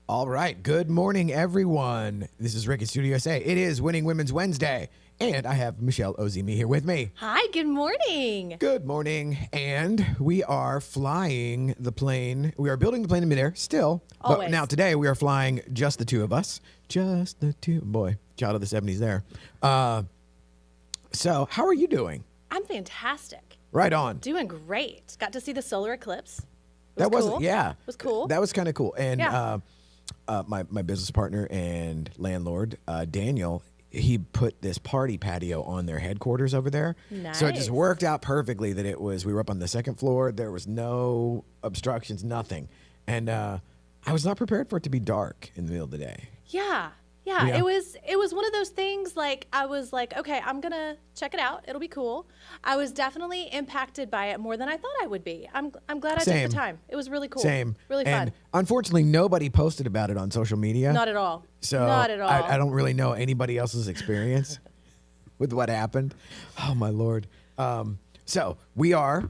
All right. Good morning, everyone. This is Rick at Studio USA. It is Winning Women's Wednesday, and I have Michelle Ozimi here with me. Hi, good morning. Good morning. And we are flying the plane. We are building the plane in midair still. Always. But now today we are flying just the two of us. Just the two. Boy, child of the 70s there. So how are you doing? I'm fantastic. Right on. Doing great. Got to see the solar eclipse. That was cool. Yeah. It was cool. That was kind of cool. And Yeah. my business partner and landlord, Daniel, he put this party patio on their headquarters over there. So it just Nice. worked out perfectly that we were up on the second floor. There was no obstructions, nothing. And I was not prepared for it to be dark in the middle of the day. Yeah. Yeah. It was one of those things like I was like, okay, I'm going to check it out. It'll be cool. I was definitely impacted by it more than I thought I would be. I'm glad I Same. took the time. It was really cool. Same. Really And fun. unfortunately, nobody posted about it on social media. Not at all. So Not at all. I don't really know anybody else's experience with what happened. Oh my Lord. So we are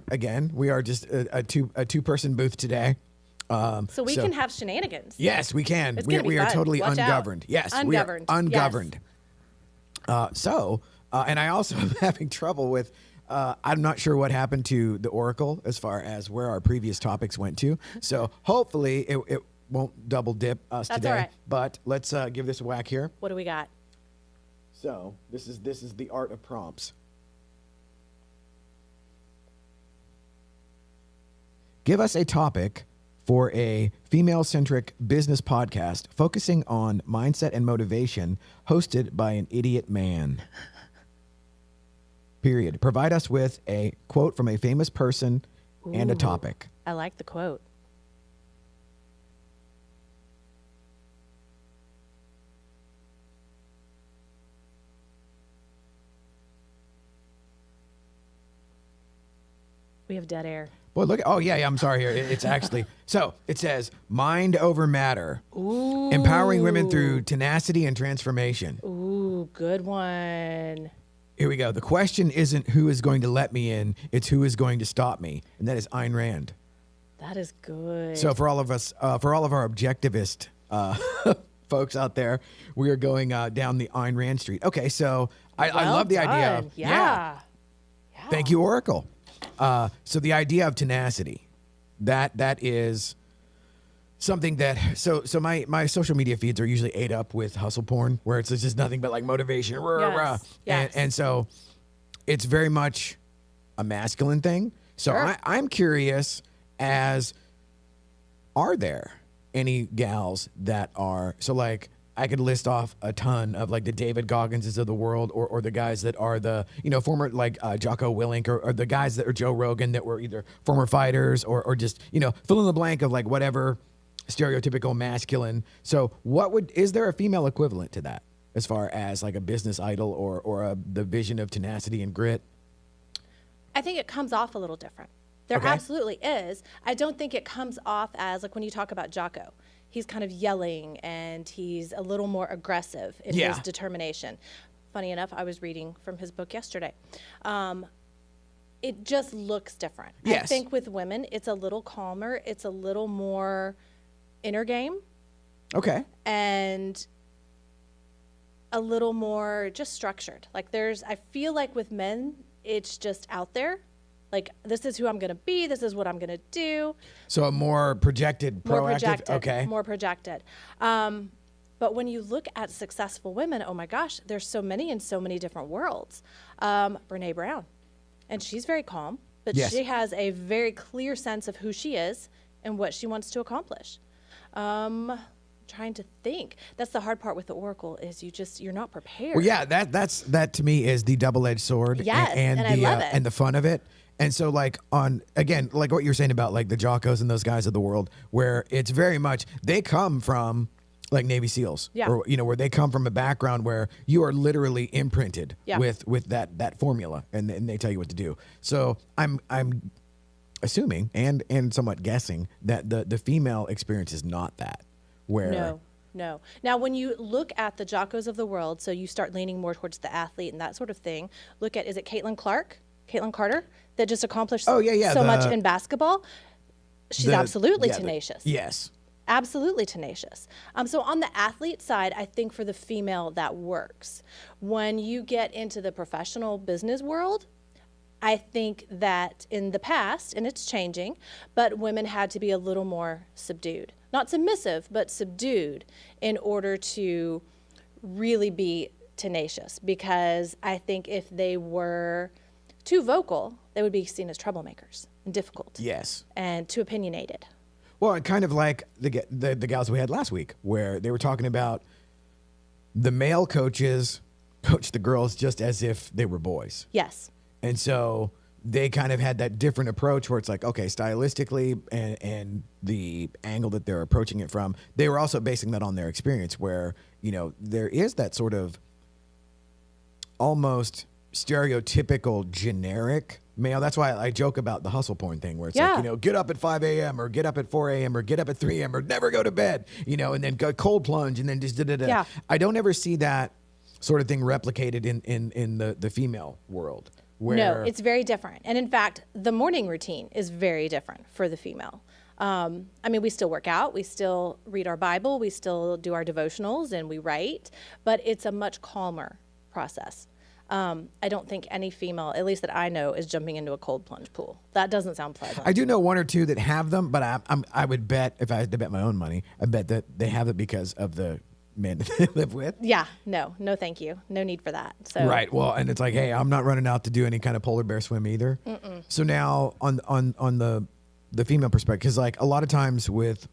just a two-person booth today. So we can have shenanigans. Yes, we can. It's We gonna be are fun. totally Watch out. ungoverned. Yes, Ungoverned. we are ungoverned. And I also am having trouble with. I'm not sure what happened to the Oracle as far as where our previous topics went to. So hopefully it won't double dip us That's today. all right. But let's give this a whack here. What do we got? So this is the art of prompts. Give us a topic for a female-centric business podcast focusing on mindset and motivation, hosted by an idiot man. Period. Provide us with a quote from a famous person and a Ooh. topic. I like the quote. We have dead air. Boy, look. Oh, yeah. I'm sorry here. It's actually. So it says mind over matter. Ooh. Empowering women through tenacity and transformation. Ooh, good one. Here we go. The question isn't who is going to let me in, it's who is going to stop me. And that is Ayn Rand. That is good. So for all of us, for all of our objectivist folks out there, we are going down the Ayn Rand street. Okay, so I Well love the idea. done. Yeah. Thank you, Oracle. So the idea of tenacity, that is something that so my social media feeds are usually ate up with hustle porn, where it's just nothing but like motivation, rah, rah, rah. Yes. And so it's very much a masculine thing. So Sure. I'm curious, as are there any gals that are so like I could list off a ton of like the David Gogginses of the world, or the guys that are the, former like Jocko Willink, or the guys that are Joe Rogan that were either former fighters or just, fill in the blank of like whatever stereotypical masculine. So is there a female equivalent to that as far as like a business idol or the vision of tenacity and grit? I think it comes off a little different. There Okay. absolutely is. I don't think it comes off as like when you talk about Jocko. He's kind of yelling and he's a little more aggressive in Yeah. his determination. Funny enough, I was reading from his book yesterday. It just looks different. I Yes. think with women, it's a little calmer. It's a little more inner game Okay. and a little more just structured. Like I feel like with men, it's just out there. Like, this is who I'm going to be. This is what I'm going to do. So a more projected, More proactive. projected. Okay. More projected. But when you look at successful women, oh my gosh, there's so many in so many different worlds. Brene Brown, and she's very calm, but Yes. she has a very clear sense of who she is and what she wants to accomplish. Trying to think. That's the hard part with the Oracle is you're not prepared. Well, yeah, that to me is the double-edged sword. Yes, and I the love it. and the fun of it. And so, like again, like what you're saying about like the Jockos and those guys of the world, where it's very much they come from like Navy SEALs, Yeah. or where they come from a background where you are literally imprinted Yeah. with that formula, and they tell you what to do. So I'm assuming and somewhat guessing that the female experience is not that. Where No. Now, when you look at the Jockos of the world, so you start leaning more towards the athlete and that sort of thing. Look at, is it Caitlin Carter, that just accomplished Oh, yeah, so much in basketball? She's absolutely yeah, tenacious. Yes. Absolutely tenacious. So on the athlete side, I think for the female that works. When you get into the professional business world, I think that in the past, and it's changing, but women had to be a little more subdued. Not submissive, but subdued in order to really be tenacious. Because I think if they were too vocal, they would be seen as troublemakers and difficult. Yes. And too opinionated. Well, and kind of like the gals we had last week, where they were talking about the male coaches coach the girls just as if they were boys. Yes. And so they kind of had that different approach where it's like, okay, stylistically and the angle that they're approaching it from, they were also basing that on their experience where, you know, there is that sort of almost stereotypical generic male. That's why I joke about the hustle porn thing where it's like, you know, get up at 5 a.m. or get up at 4 a.m. or get up at 3 a.m. or never go to bed, you know, and then go cold plunge and then just da-da-da. Yeah. I don't ever see that sort of thing replicated in the female world. Where No, it's very different. And in fact, the morning routine is very different for the female. I mean, we still work out, we still read our Bible, we still do our devotionals, and we write, but it's a much calmer process. I don't think any female, at least that I know, is jumping into a cold plunge pool. That doesn't sound pleasant. I do know one or two that have them, but I would bet, if I had to bet my own money, I bet that they have it because of the men that they live with. Yeah, no, thank you. No need for that. So Right. Well, and it's like, hey, I'm not running out to do any kind of polar bear swim either. So now on the female perspective, because like a lot of times with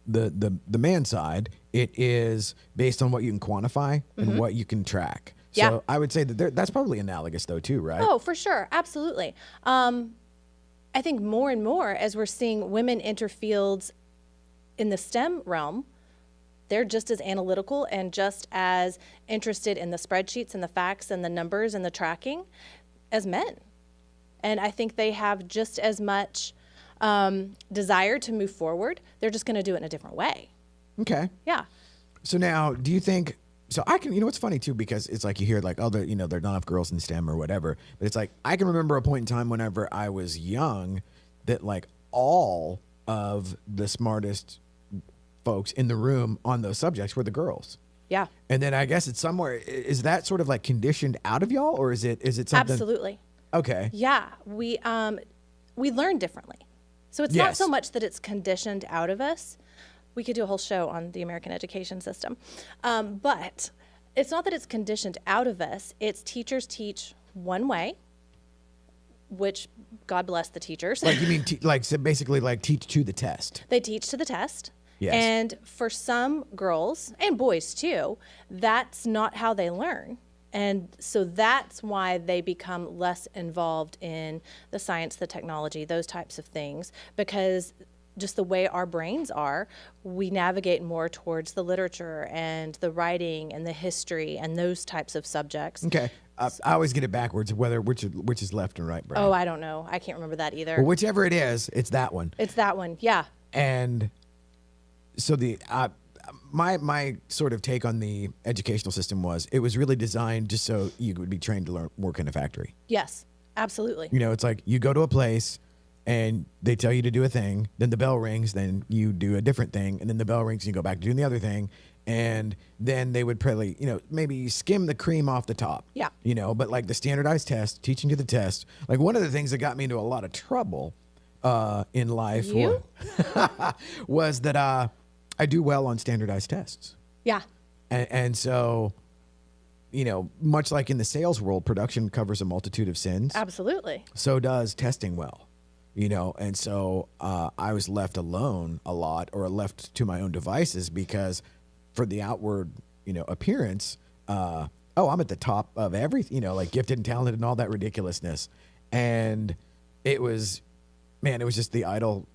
the man side, it is based on what you can quantify and what you can track. So Yeah. I would say that that's probably analogous though too, right? Oh, for sure. Absolutely. I think more and more as we're seeing women enter fields in the STEM realm, they're just as analytical and just as interested in the spreadsheets and the facts and the numbers and the tracking as men. And I think they have just as much desire to move forward. They're just going to do it in a different way. Okay. Yeah. So now, do you think? So I can, you know, it's funny too because it's like you hear like, oh, there are not enough girls in STEM or whatever. But it's like I can remember a point in time whenever I was young that like all of the smartest folks in the room on those subjects were the girls. Yeah. And then I guess it's somewhere. Is that sort of like conditioned out of y'all, or is it something? Absolutely. Okay. Yeah. We learn differently. So it's not so much that it's conditioned out of us. We could do a whole show on the American education system. But it's not that it's conditioned out of us. It's teachers teach one way, which God bless the teachers. Like you mean so basically like teach to the test. They teach to the test. Yes. And for some girls and boys too, that's not how they learn. And so that's why they become less involved in the science, the technology, those types of things, because just the way our brains are, we navigate more towards the literature and the writing and the history and those types of subjects. Okay. I always get it backwards, which is left and right brain. Oh, I don't know. I can't remember that either. Well, whichever it is, it's that one. It's that one. Yeah. And so my sort of take on the educational system was it was really designed just so you would be trained to learn work in a factory. Yes, absolutely. You know, it's like you go to a place and they tell you to do a thing, then the bell rings, then you do a different thing, and then the bell rings and you go back to doing the other thing. And then they would probably, maybe skim the cream off the top. Yeah. But like the standardized test, teaching to the test, like one of the things that got me into a lot of trouble in life was that I do well on standardized tests. Yeah. And so, much like in the sales world, production covers a multitude of sins. Absolutely. So does testing well. And so I was left alone a lot or left to my own devices because for the outward, appearance, I'm at the top of everything, like gifted and talented and all that ridiculousness. And it was just the idle,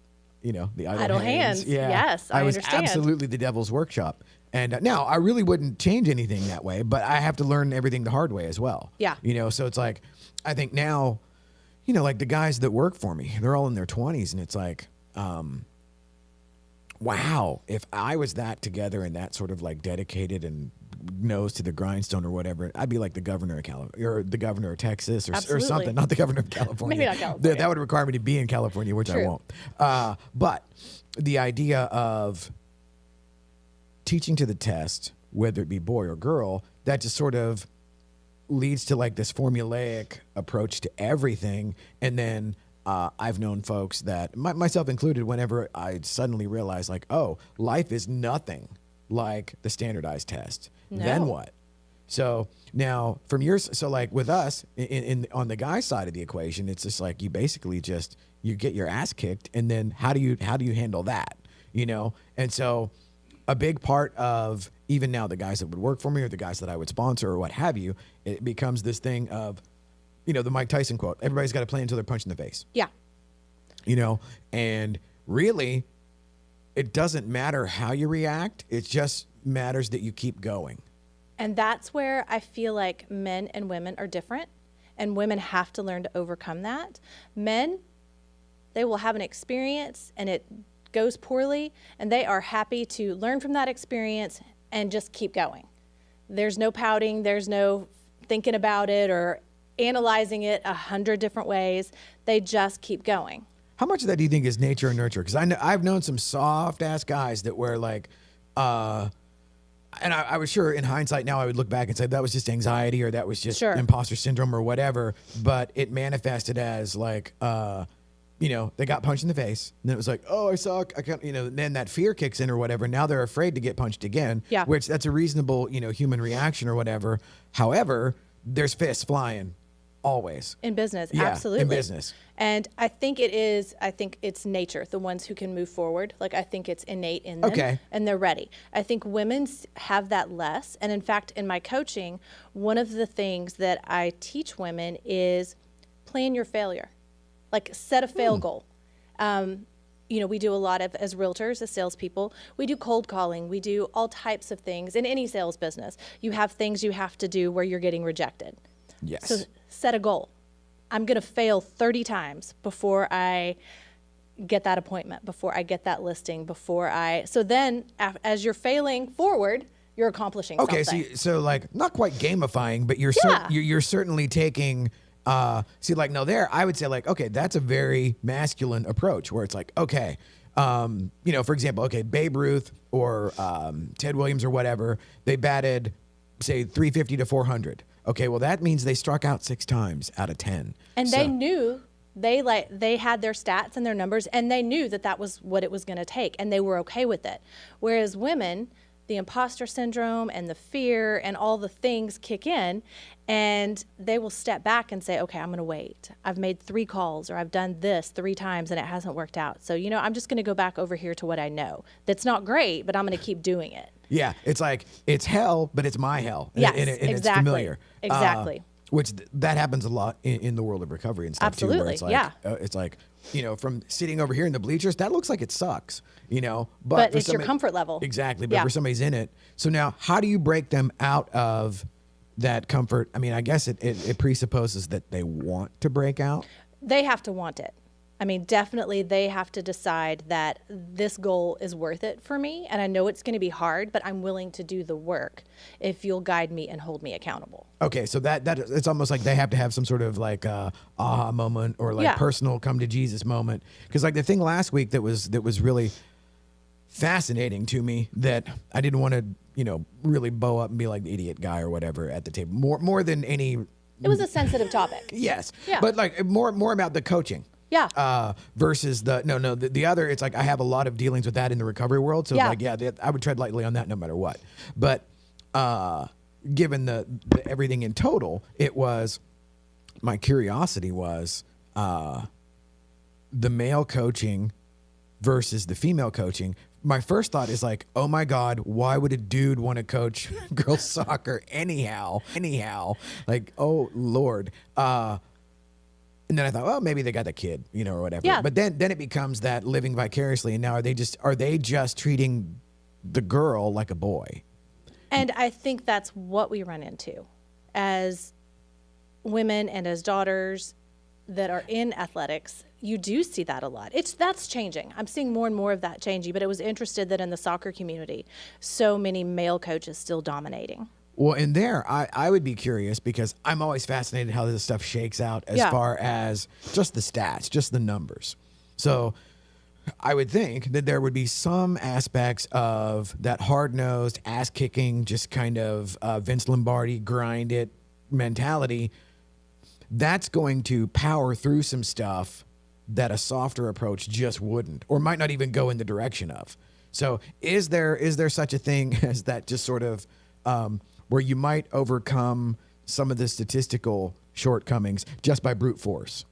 the idle hands. Yeah. Yes, I was understand. Absolutely the devil's workshop. And now I really wouldn't change anything that way, but I have to learn everything the hard way as well. Yeah. So it's like, I think now, like the guys that work for me, they're all in their 20s, and it's like, wow, if I was that together and that sort of like dedicated and nose to the grindstone or whatever, I'd be like the governor of California or the governor of Texas or something, not the governor of California. Maybe not California. That would require me to be in California, which True. I won't. But the idea of teaching to the test, whether it be boy or girl, that just sort of leads to like this formulaic approach to everything. And then I've known folks that, myself included, whenever I suddenly realized like, oh, life is nothing like the standardized test. No. Then what? So now from yours, so like with us in on the guy side of the equation, it's just like you basically just, you get your ass kicked. And then how do you handle that? You know? And so a big part of even now the guys that would work for me or the guys that I would sponsor or what have you, it becomes this thing of, you know, the Mike Tyson quote, everybody's got to play until they're punched in the face. Yeah. You know, and really it doesn't matter how you react. It just matters that you keep going. And that's where I feel like men and women are different, and women have to learn to overcome that. Men, they will have an experience and it goes poorly, and they are happy to learn from that experience and just keep going. There's no pouting, there's no thinking about it or analyzing it 100 different ways. They just keep going. How much of that do you think is nature and nurture? Because I've known some soft ass guys that were like, and I was sure in hindsight now I would look back and say that was just anxiety or that was just imposter syndrome or whatever, but it manifested as like, you know, they got punched in the face and then it was like, oh, I suck. I can't, you know, then that fear kicks in or whatever. Now they're afraid to get punched again, which that's a reasonable, you know, human reaction or whatever. However, there's fists flying always. In business, absolutely. In business. And I think it's nature, the ones who can move forward. Like, I think it's innate in them and they're ready. I think women have that less. And in fact, in my coaching, one of the things that I teach women is plan your failure. Like, set a fail goal. You know, we do a lot of, as realtors, as salespeople, we do cold calling. We do all types of things in any sales business. You have things you have to do where you're getting rejected. Yes. So set a goal. I'm going to fail 30 times before I get that appointment, before I get that listing, so then as you're failing forward, you're accomplishing something. Okay, so like not quite gamifying, but you're certainly taking, see, like, no, there, I would say like, okay, that's a very masculine approach where it's like, okay, you know, for example, okay, Babe Ruth or Ted Williams or whatever, they batted, say, 350 to 400. Okay, well, that means they struck out 6 times out of 10. And they knew, they had their stats and their numbers, and they knew that was what it was going to take, and they were okay with it. Whereas women, the imposter syndrome and the fear and all the things kick in, and they will step back and say, okay, I'm going to wait. I've made 3 calls, or I've done this 3 times, and it hasn't worked out. So, you know, I'm just going to go back over here to what I know. That's not great, but I'm going to keep doing it. Yeah, it's like, it's hell, but it's my hell. Yes, and exactly. It's familiar. Exactly. Which that happens a lot in the world of recovery and stuff. Absolutely, too. Where it's like, it's like, you know, from sitting over here in the bleachers, that looks like it sucks, you know. But it's your comfort level. Exactly, but for somebody's in it. So now, how do you break them out of that comfort? I mean, I guess it presupposes that they want to break out. They have to want it. I mean, definitely they have to decide that this goal is worth it for me. And I know it's going to be hard, but I'm willing to do the work if you'll guide me and hold me accountable. Okay, so that it's almost like they have to have some sort of like aha moment or like personal come to Jesus moment. Because like the thing last week that was really fascinating to me that I didn't want to, you know, really bow up and be like the idiot guy or whatever at the table. More than any. It was a sensitive topic. Yes. Yeah. But like more about the coaching. Yeah. Versus the other, it's like I have a lot of dealings with that in the recovery world. So like, I would tread lightly on that no matter what. But given the everything in total, it was, my curiosity was the male coaching versus the female coaching. My first thought is like, oh my God, why would a dude want to coach girls soccer anyhow? Like, oh Lord. And then I thought, well, maybe they got the kid, you know, or whatever. Yeah. But then it becomes that living vicariously. And now are they just treating the girl like a boy? And I think that's what we run into as women and as daughters that are in athletics. You do see that a lot. That's changing. I'm seeing more and more of that changing. But it was interesting that in the soccer community, so many male coaches still dominating. Well, in there, I would be curious because I'm always fascinated how this stuff shakes out as far as just the stats, just the numbers. So I would think that there would be some aspects of that hard-nosed, ass-kicking, just kind of Vince Lombardi grind it mentality that's going to power through some stuff that a softer approach just wouldn't, or might not even go in the direction of. So is there such a thing as that, just sort of where you might overcome some of the statistical shortcomings just by brute force?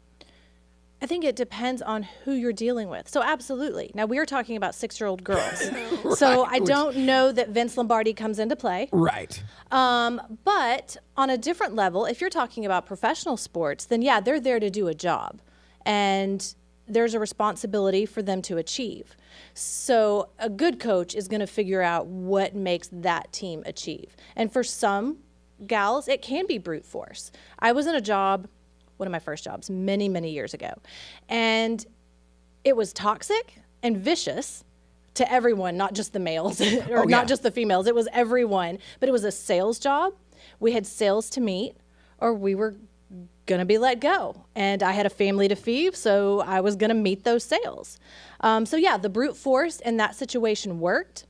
I think it depends on who you're dealing with. So absolutely. Now we are talking about 6-year-old girls. So I don't know that Vince Lombardi comes into play. Right. But on a different level, if you're talking about professional sports, then yeah, they're there to do a job. And there's a responsibility for them to achieve. So a good coach is going to figure out what makes that team achieve. And for some gals, it can be brute force. I was in a job, one of my first jobs, many, many years ago. And it was toxic and vicious to everyone, not just the males or not just the females. It was everyone. But it was a sales job. We had sales to meet, or we were going to be let go. And I had a family to feed, so I was going to meet those sales. So yeah, the brute force in that situation worked.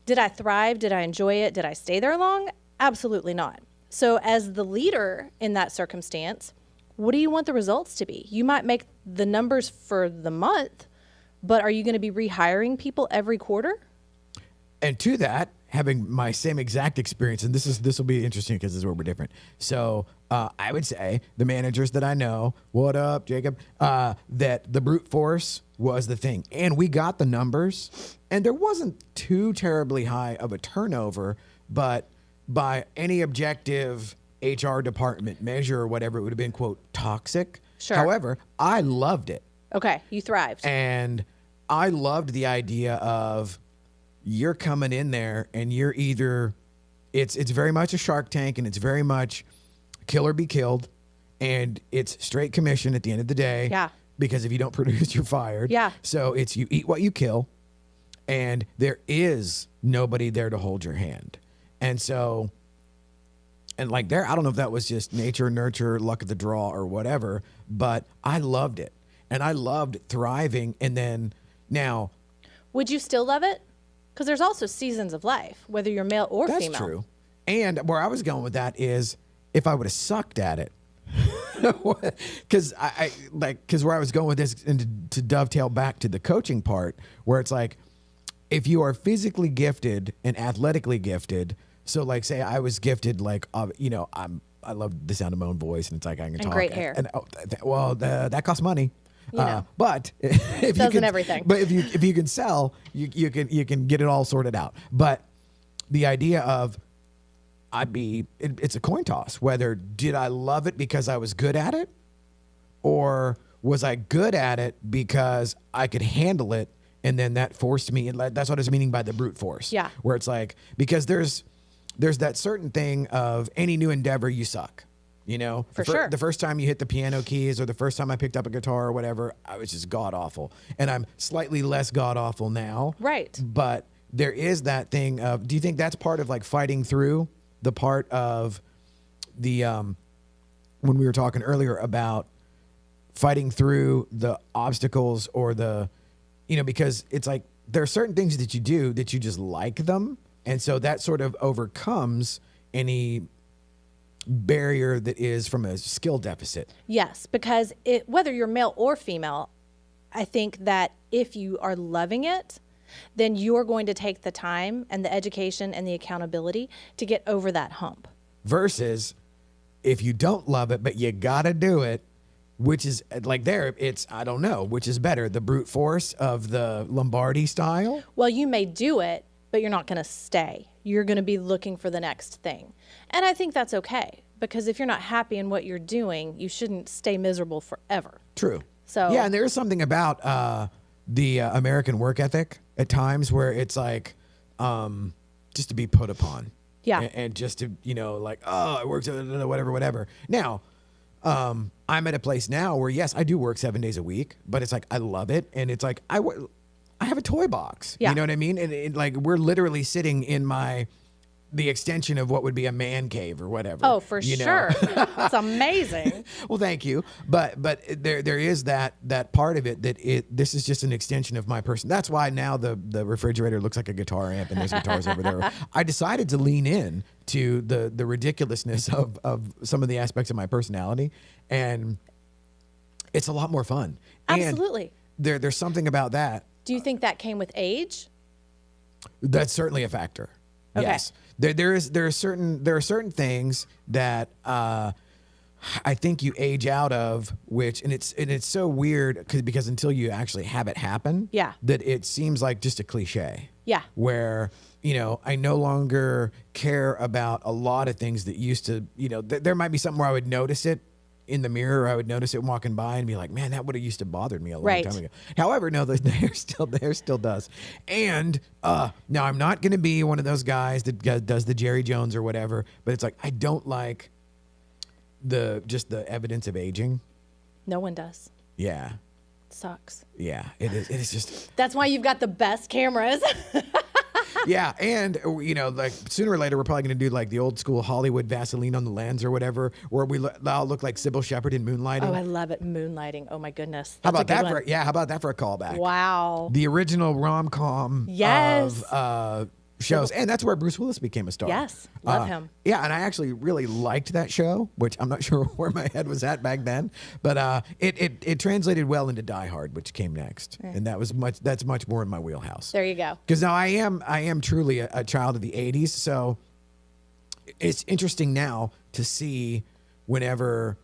Did I thrive? Did I enjoy it? Did I stay there long? Absolutely not. So as the leader in that circumstance, what do you want the results to be? You might make the numbers for the month, but are you going to be rehiring people every quarter? And to that, having my same exact experience, and this will be interesting because this is where we're different. So I would say the managers that I know, what up, Jacob, that the brute force was the thing. And we got the numbers, and there wasn't too terribly high of a turnover, but by any objective HR department measure or whatever, it would have been, quote, toxic. Sure. However, I loved it. Okay, you thrived. And I loved the idea of you're coming in there and you're either, it's very much a Shark Tank, and it's very much kill or be killed, and it's straight commission at the end of the day. Yeah. Because if you don't produce, you're fired. Yeah. So it's you eat what you kill, and there is nobody there to hold your hand. And so, and like there, I don't know if that was just nature, nurture, luck of the draw or whatever, but I loved it. And I loved thriving. And then now, would you still love it? Because there's also seasons of life, whether you're male or that's female. true. And where I was going with that is if I would have sucked at it, because because where I was going with this, and to dovetail back to the coaching part, where it's like, if you are physically gifted and athletically gifted, so like say I was gifted, like I love the sound of my own voice, and it's like I can talk. Great hair. That costs money. But if doesn't you can, everything. But if you can sell, you can get it all sorted out. But the idea of it's a coin toss. Whether did I love it because I was good at it, or was I good at it because I could handle it, and then that forced me. And that's what I was meaning by the brute force. Yeah. Where it's like, because there's that certain thing of any new endeavor, you suck. For sure. The first time you hit the piano keys, or the first time I picked up a guitar or whatever, I was just god awful. And I'm slightly less god awful now. Right. But there is that thing of, do you think that's part of like fighting through the part of the, when we were talking earlier about fighting through the obstacles or the, because it's like, there are certain things that you do that you just like them. And so that sort of overcomes any barrier that is from a skill deficit. Yes, because whether you're male or female, I think that if you are loving it, then you're going to take the time and the education and the accountability to get over that hump. Versus if you don't love it, but you got to do it, which is like I don't know, which is better, the brute force of the Lombardi style? Well, you may do it, but you're not going to stay. You're going to be looking for the next thing. And I think that's okay, because if you're not happy in what you're doing, you shouldn't stay miserable forever. True. So yeah, and there is something about the American work ethic at times where it's like just to be put upon. Yeah. And just to, like, oh, it works, whatever. Now, I'm at a place now where, yes, I do work 7 days a week, but it's like I love it. And it's like I have a toy box. Yeah. You know what I mean? And like we're literally sitting in my the extension of what would be a man cave or whatever. Oh, for you know? sure. It's amazing. Well, thank you. But there is that part of it that this is just an extension of my person. That's why now the refrigerator looks like a guitar amp and there's guitars over there. I decided to lean in to the ridiculousness of some of the aspects of my personality, and it's a lot more fun. Absolutely. And there's something about that. Do you think that came with age? That's certainly a factor. Okay. Yes. There are certain things that I think you age out of, which and it's so weird because until you actually have it happen, Yeah. that it seems like just a cliche. Yeah. Where I no longer care about a lot of things that used to, there might be something where I would notice it in the mirror, I would notice it walking by and be like, man, that would have used to bothered me a long Right. time ago. However, no, the hair still does. And now I'm not going to be one of those guys that does the Jerry Jones or whatever, but it's like, I don't like the evidence of aging. No one does. Yeah. Sucks. Yeah. It is just, That's why you've got the best cameras. yeah. And, like sooner or later, we're probably going to do like the old school Hollywood Vaseline on the lens or whatever, where we all look like Sybil Shepherd in Moonlighting. Oh, I love it. Moonlighting. Oh my goodness. How That's about a that? good one. How about that for a callback? Wow. The original rom-com Yes. of shows. And that's where Bruce Willis became a star. Yes. Love him. Yeah, and I actually really liked that show, which I'm not sure where my head was at back then. But it translated well into Die Hard, which came next. And that's much more in my wheelhouse. There you go. Because now I am truly a child of the 80s, so it's interesting now to see whenever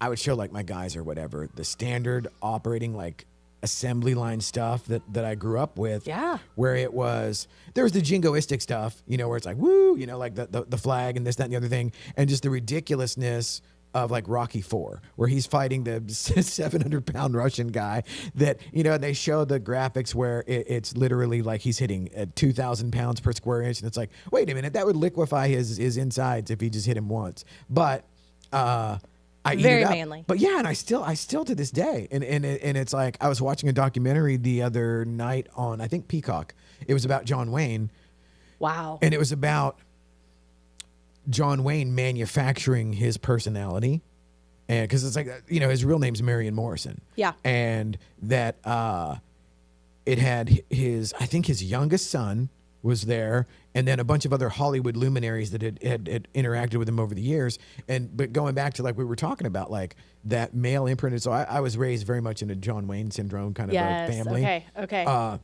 I would show like my guys or whatever, the standard operating like assembly line stuff that I grew up with. Yeah. Where there was the jingoistic stuff, where it's like, woo, like the flag and this, that, and the other thing. And just the ridiculousness of like Rocky IV, where he's fighting the 700-pound Russian guy that, they show the graphics where it's literally like he's hitting 2,000 pounds per square inch. And it's like, wait a minute, that would liquefy his insides if he just hit him once. But, I eat Very it up. manly. But yeah, and I still to this day, and it's like I was watching a documentary the other night on I think Peacock. It was about John Wayne. Wow. And it was about John Wayne manufacturing his personality, and because it's like his real name's Marion Morrison. Yeah. And that it had his youngest son was there, and then a bunch of other Hollywood luminaries that had interacted with him over the years. But going back to like we were talking about, like that male imprint. So I was raised very much in a John Wayne syndrome kind of a family. Okay.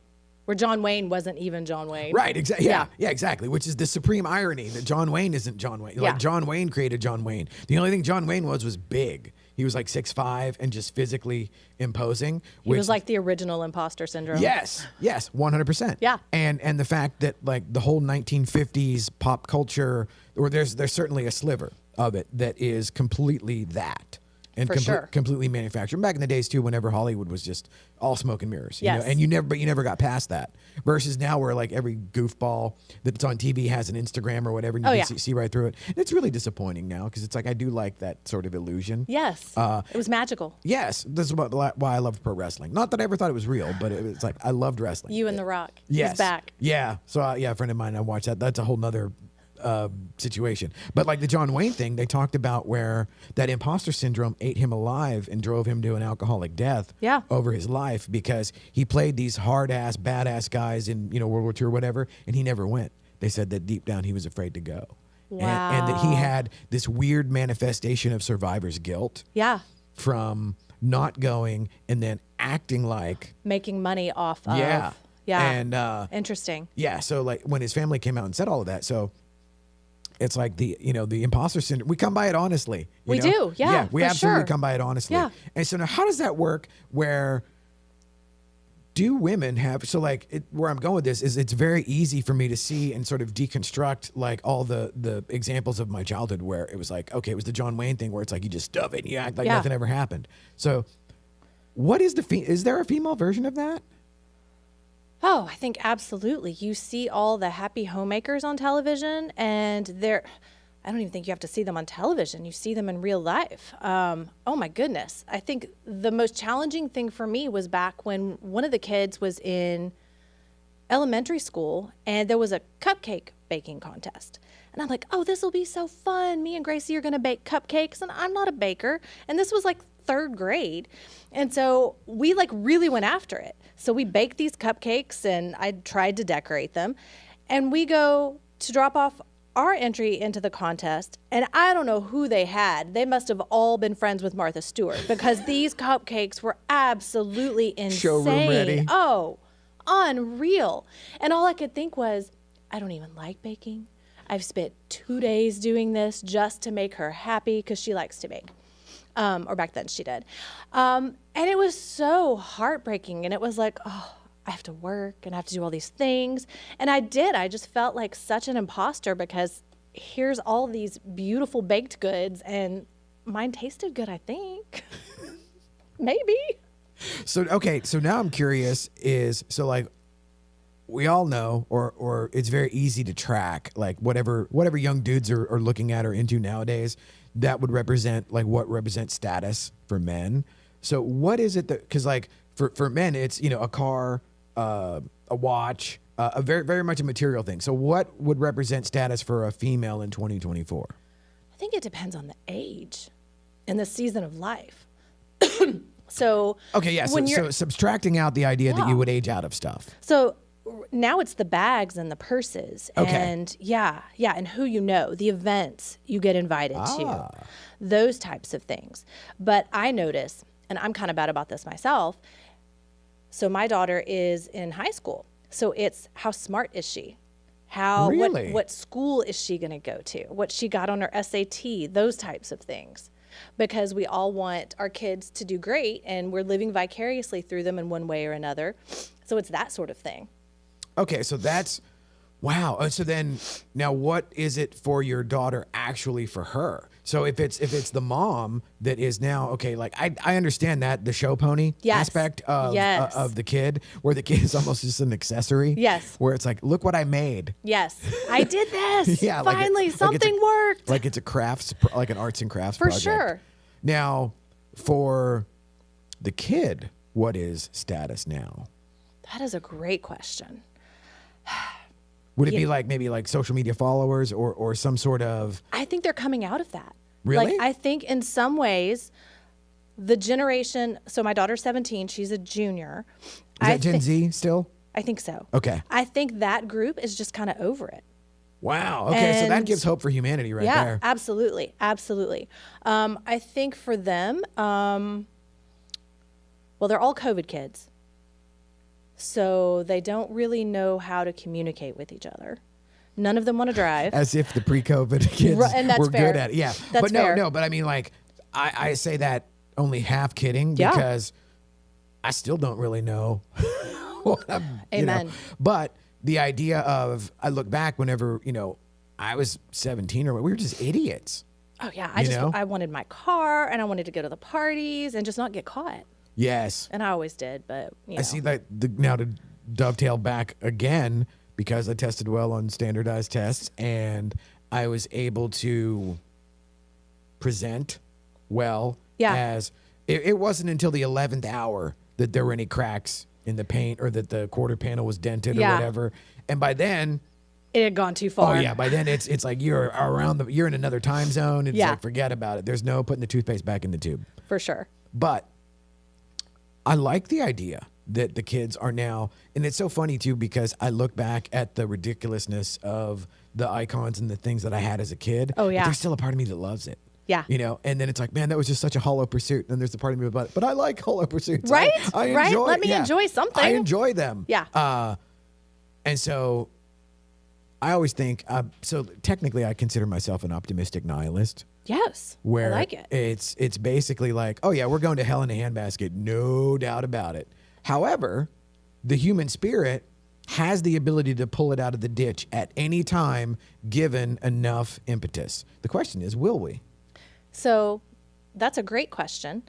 Where John Wayne wasn't even John Wayne. Right, exactly. Yeah, exactly. Which is the supreme irony that John Wayne isn't John Wayne. Like John Wayne created John Wayne. The only thing John Wayne was big. He was like 6'5" and just physically imposing. He was like the original imposter syndrome. Yes, 100%. Yeah. And the fact that like the whole 1950s pop culture, or there's certainly a sliver of it that is completely that. And For sure. completely manufactured. Back in the days too, whenever Hollywood was just all smoke and mirrors, Yes. and you never got past that. Versus now, where like every goofball that's on TV has an Instagram or whatever, and you can see right through it. And it's really disappointing now because it's like I do like that sort of illusion. Yes. It was magical. Yes, this is why I loved pro wrestling. Not that I ever thought it was real, but it was like I loved wrestling. You and The Rock. Yes. He's back. Yeah. So a friend of mine, I watched that. That's a whole nother situation. But like the John Wayne thing, they talked about where that imposter syndrome ate him alive and drove him to an alcoholic death over his life because he played these hard ass, badass guys in World War II or whatever, and he never went. They said that deep down he was afraid to go. Wow. And that he had this weird manifestation of survivor's guilt. Yeah. From not going and then acting like making money off of. Yeah. And interesting. Yeah. So like when his family came out and said all of that, so it's like the imposter syndrome. We come by it honestly. We do. Yeah. Yeah. We absolutely sure. come by it honestly. Yeah. And so now how does that work where do women have, so like where I'm going with this is it's very easy for me to see and sort of deconstruct like all the examples of my childhood where it was like, okay, it was the John Wayne thing where it's like you just stuff it and you act like nothing ever happened. So what is is there a female version of that? Oh, I think absolutely. You see all the happy homemakers on television, and I don't even think you have to see them on television. You see them in real life. Oh my goodness. I think the most challenging thing for me was back when one of the kids was in elementary school and there was a cupcake baking contest. And I'm like, oh, this will be so fun. Me and Gracie are going to bake cupcakes. And I'm not a baker. And this was like 3rd grade. And so we like really went after it. So we baked these cupcakes and I tried to decorate them. And we go to drop off our entry into the contest, and I don't know who they had. They must have all been friends with Martha Stewart because these cupcakes were absolutely insane. Showroom ready. Oh, unreal. And all I could think was, I don't even like baking. I've spent 2 days doing this just to make her happy because she likes to bake. Or back then she did. And it was so heartbreaking. And it was like, oh, I have to work and I have to do all these things. And I did. I just felt like such an imposter because here's all these beautiful baked goods and mine tasted good, I think. Maybe. So, okay. So now I'm curious so like we all know, or it's very easy to track, like whatever young dudes are looking at or into nowadays, that would represent like what represents status for men. So what is it that, cause like for men, it's, a car, a watch, a very, very much a material thing. So what would represent status for a female in 2024? I think it depends on the age and the season of life. So okay, yeah. So subtracting out the idea that you would age out of stuff. So now it's the bags and the purses, and and who the events you get invited to, those types of things. But I notice, and I'm kind of bad about this myself. So my daughter is in high school. So it's how smart is she? What school is she going to go to? What she got on her SAT, those types of things. Because we all want our kids to do great and we're living vicariously through them in one way or another. So it's that sort of thing. Okay, so that's, wow. So then now what is it for your daughter actually for her? So if it's the mom that is now, okay, like I understand that, the show pony aspect of the kid, where the kid is almost just an accessory. Yes. Where it's like, look what I made. Yes. I did this. Yeah. Finally, something worked. Like it's a crafts, like an arts and crafts for project. sure. Now, for the kid, what is status now? That is a great question. Would it be like maybe like social media followers or some sort of? I think they're coming out of that. Really? Like, I think in some ways, the generation. So my daughter's 17; she's a junior. Is that Gen Z still? I think so. Okay. I think that group is just kind of over it. Wow. Okay, so that gives hope for humanity right there. Yeah, absolutely, absolutely. I think for them, well, they're all COVID kids. So they don't really know how to communicate with each other. None of them want to drive. As if the pre-COVID kids were fair. good at it. Yeah. That's but fair. no, but I mean, like, I say that only half kidding because I still don't really know what I'm, Amen. But the idea of, I look back whenever, I was 17 we were just idiots. Oh, yeah. I wanted my car and I wanted to go to the parties and just not get caught. Yes. And I always did, but I see that now to dovetail back again, because I tested well on standardized tests and I was able to present well. As it wasn't until the 11th hour that there were any cracks in the paint or that the quarter panel was dented or whatever. And by then it had gone too far. Oh yeah, by then it's like you're in another time zone. It's like, forget about it. There's no putting the toothpaste back in the tube. For sure. But I like the idea that the kids are now, and it's so funny too, because I look back at the ridiculousness of the icons and the things that I had as a kid. Oh yeah. But there's still a part of me that loves it. Yeah. And then it's like, man, that was just such a hollow pursuit. And there's the part of me, but I like hollow pursuits. Right? I right? enjoy, Let me enjoy something. I enjoy them. Yeah. And so I always think, so technically I consider myself an optimistic nihilist. Yes. Where I like it. It's basically like, oh yeah, we're going to hell in a handbasket. No doubt about it. However, the human spirit has the ability to pull it out of the ditch at any time, given enough impetus. The question is, will we? So that's a great question.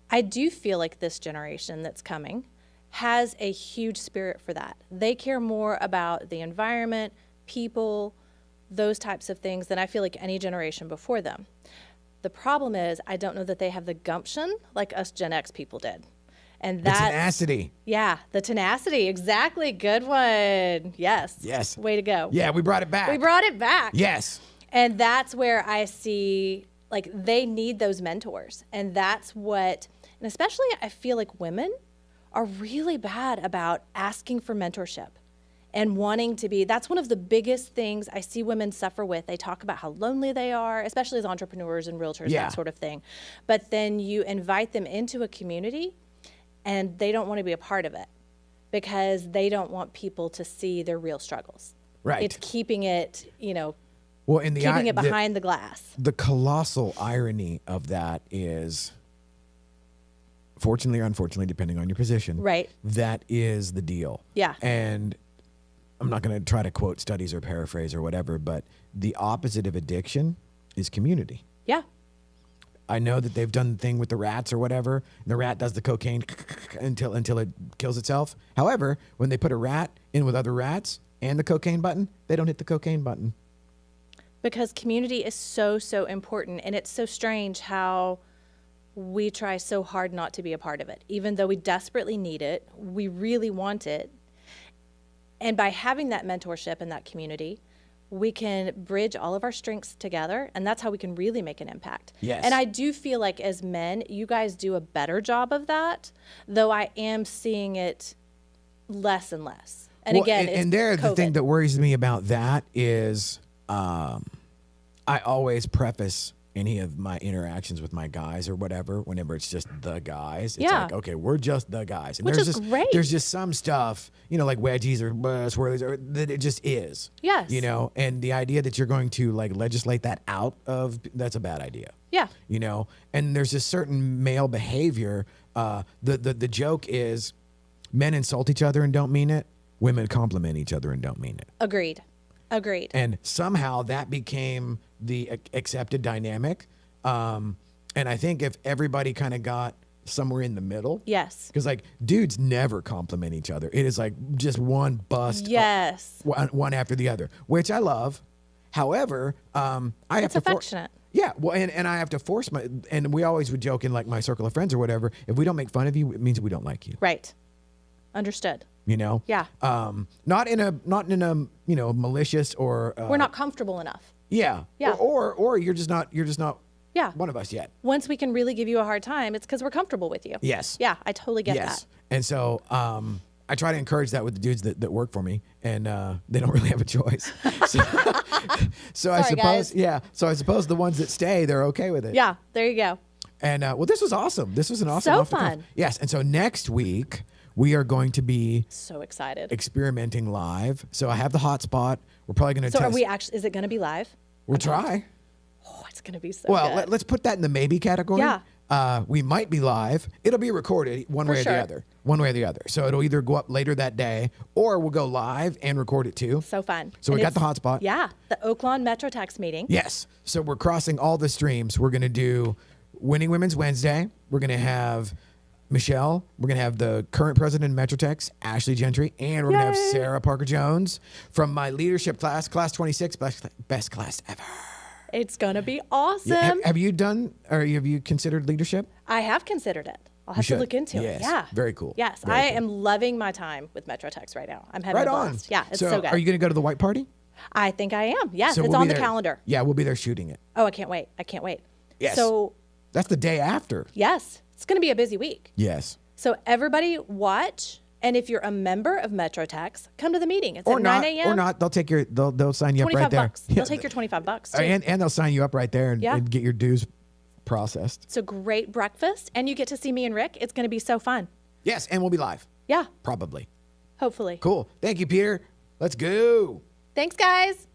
I do feel like this generation that's coming has a huge spirit for that. They care more about the environment, people, those types of things than I feel like any generation before them. The problem is I don't know that they have the gumption like us Gen X people did. And that the tenacity. Yeah, the tenacity. Exactly. Good one. Yes. Yes. Way to go. Yeah, we brought it back. We brought it back. Yes. And that's where I see, like, they need those mentors. And that's what, and especially I feel like women are really bad about asking for mentorship and wanting to be, that's one of the biggest things I see women suffer with. They talk about how lonely they are, especially as entrepreneurs and realtors, Yeah. that sort of thing. But then you invite them into a community and they don't want to be a part of it because they don't want people to see their real struggles. Right. It's keeping it, you know, Well, in the keeping it behind the glass. The colossal irony of that is, fortunately or unfortunately, depending on your position, Right. that is the deal. Yeah. And I'm not going to try to quote studies or paraphrase or whatever, but the opposite of addiction is community. Yeah. I know that they've done the thing with the rats or whatever. And the rat does the cocaine until it kills itself. However, when they put a rat in with other rats and the cocaine button, they don't hit the cocaine button. Because community is so, so important. And it's so strange how we try so hard not to be a part of it. Even though we desperately need it, we really want it. And by having that mentorship and that community, we can bridge all of our strengths together. And that's how we can really make an impact. Yes. And I do feel like as men, you guys do a better job of that, though I am seeing it less and less. And Well, again, it's the thing COVID. that worries me about that is I always preface any of my interactions with my guys or whatever, whenever it's just the guys. It's Yeah. like, okay, we're just the guys. And Which there's is just, great. There's just some stuff, you know, like wedgies or swirlies, or that it just is. Yes. You know, and the idea that you're going to like legislate that out of, that's a bad idea. Yeah. You know, and there's a certain male behavior. The joke is men insult each other and don't mean it. Women compliment each other and don't mean it. Agreed. And somehow that became the accepted dynamic. And I think if everybody kind of got somewhere in the middle. Yes. Because like dudes never compliment each other. It is like just one bust. Yes. One after the other, which I love. However, I have It's to affectionate. Yeah, well, and I have to force and we always would joke in like my circle of friends or whatever, if we don't make fun of you, it means we don't like you. Right. Understood. You know? Yeah. Not in a you know, malicious or We're not comfortable enough. Yeah. Yeah. Or you're just not Yeah. one of us yet. Once we can really give you a hard time, it's because we're comfortable with you. Yes. Yeah, I totally get Yes. that. And so I try to encourage that with the dudes that work for me, and they don't really have a choice. So I Sorry, suppose, guys. yeah. So I suppose the ones that stay, they're okay with it. Yeah, there you go. And well, this was awesome. This was an awesome. So off the cuff. fun. Yes. And so next week we are going to be So excited. experimenting live. So I have the hotspot. We're probably going to So test. are we actually, is it going to be live? We'll try. Oh, it's going to be so Well, good. let's put that in the maybe category. Yeah. We might be live. It'll be recorded one For way or sure. the other. One way or the other. So it'll either go up later that day or we'll go live and record it too. So fun. So we And got the it's- hotspot. Yeah, the Oaklawn Metro Tax meeting. Yes. So we're crossing all the streams. We're going to do Winning Women's Wednesday. We're going to have Michelle. We're going to have the current president of Metrotex, Ashley Gentry. And we're going to have Yay. Sarah Parker Jones from my leadership class, class 26, best class ever. It's going to be awesome. Yeah, have you done, or have you considered leadership? I have considered it. I'll have to should. look into Yes. it. Yeah. Very cool. Yes, Very I cool. am loving my time with Metrotex right now. I'm having Right a on. blast. Yeah, it's so good. Are you going to go to the white party? I think I am. Yes, So it's we'll on be the there- calendar. Yeah, we'll be there shooting it. Oh, I can't wait. I can't wait. Yes. So, That's the day after. yes, it's going to be a busy week. Yes. So everybody watch, and if you're a member of Metrotex, come to the meeting. It's Or at not, 9 a.m. or not. They'll take they'll sign you up 25 right there. bucks. They'll take your 25 bucks too. And they'll sign you up right there Yeah. and get your dues processed. It's a great breakfast, and you get to see me and Rick. It's going to be so fun. Yes, and we'll be live. Yeah, Probably. hopefully. Cool. Thank you, Peter. Let's go. Thanks, guys.